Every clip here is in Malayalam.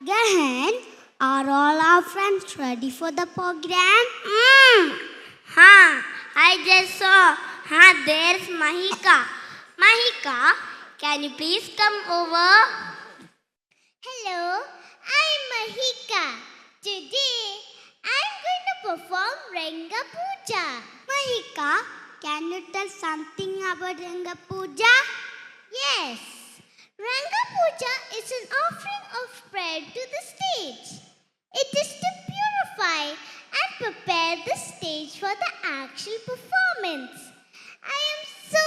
Gahan, are all our friends ready for the program? I just saw. There's Mahika. Mahika, can you please come over? Hello, I'm Mahika. Today, I'm going to perform Ranga Puja. Mahika, can you tell something about Ranga Puja? Yes, Ranga Puja is an offering of prayer to the stage. It is to purify and prepare the stage for the actual performance. I am so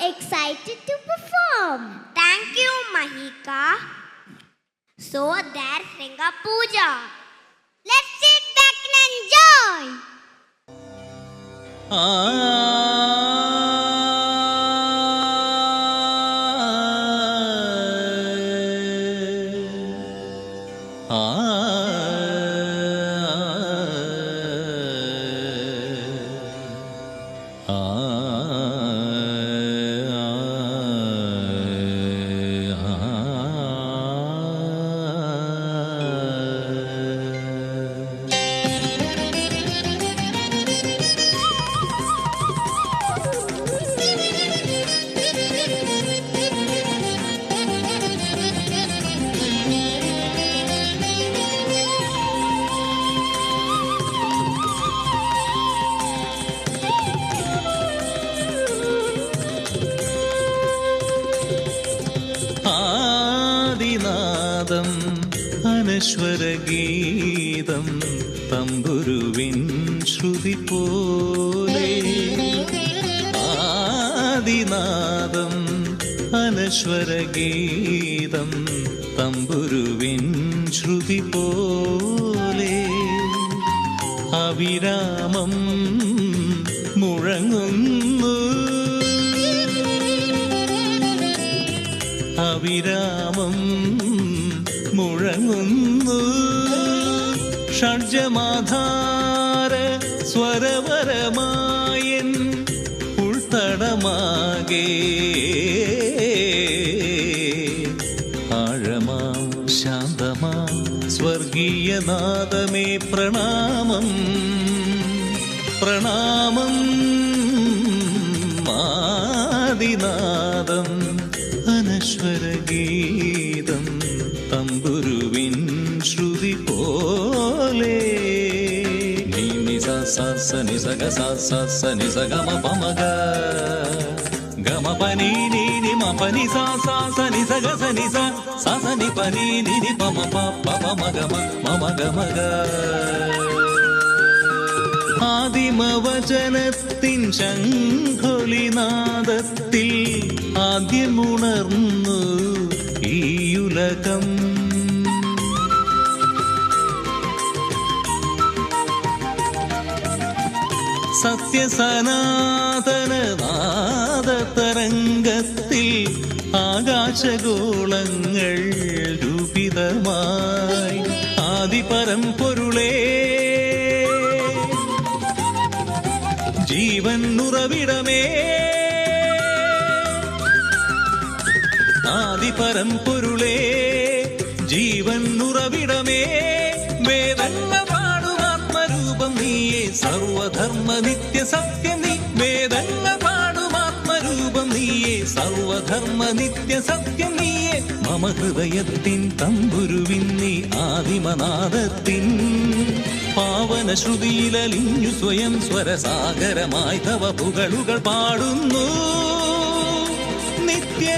excited to perform. Thank you, Mahika. So there's Ranga Puja. Let's sit back and enjoy. അനശ്വരഗീതം തമ്പുരുവിൻ ശ്രുതി പോലെ ആദിനാദം അനശ്വരഗീതം തമ്പുരുവിൻ ശ്രുതി പോലെ അവിരാമം മുഴങ്ങുന്നു അവിരാമം മുഴങ്ങുന്നു ഷഡ്ജമാധാര സ്വരവരമായൻ ഉൾത്തടമാകെ ആഴമാം ശാന്തമാം സ്വർഗീയനാദമേ പ്രണാമം പ്രണാമം ആദിനാദം അനശ്വരഗീതം തമ്പുരുവിൻ ശ്രുതി പോലെ നീ സ സ നി സ ഗ സ സ സ നി സ ഗ മ പ മ ഗ ഗ മ പ നി നി നി മ പ നി സ സ സ നി സ ഗ സ നി സ സ സ നി പ നി നി നി പ മ പ പ പ മ ഗ മ ഗ മ ഗ ആദിമവചനത്തിൻ ശംഖൊലിനാദത്തിൽ ആദ്യമുണർന്നു ഈയുലകം സത്യസനാതനനാദതരംഗത്തിൽ ആകാശഗോളങ്ങൾ രൂപിതമായി ആദിപരമ്പൊരുളേ ജീവൻ ഉറവിടമേ ആദിപരമ്പൊരുളേ ജീവൻ ഉറവിടമേ വേദങ്ങൾ പാടും ആത്മരൂപം നീയേ സർവധർമ്മ നിത്യ സത്യം നീ വേദങ്ങൾ പാടും ആത്മരൂപം നീയേ സർവധർമ്മ നിത്യ സത്യം നീയേ മമ ഹൃദയത്തിൻ തമ്പുരുവിൻ നീ ആദിമനാദത്തിൻ പാവന ശ്രുതിയിലലിഞ്ഞു സ്വയം സ്വരസാഗരമായി തവ പുകളുകൾ പാടുന്നു നിത്യ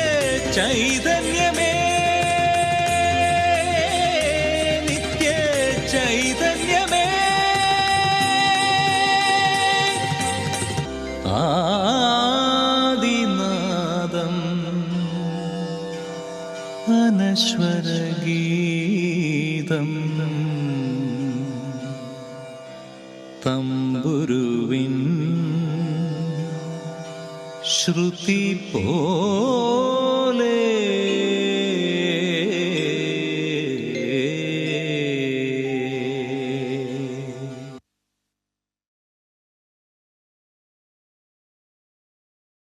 ചൈതന്യമേ നിത്യ ചൈതന്യമേ ആദിനാദം അനശ്വരഗീതം തമ്പുരുവിൻ ശ്രുതി പോ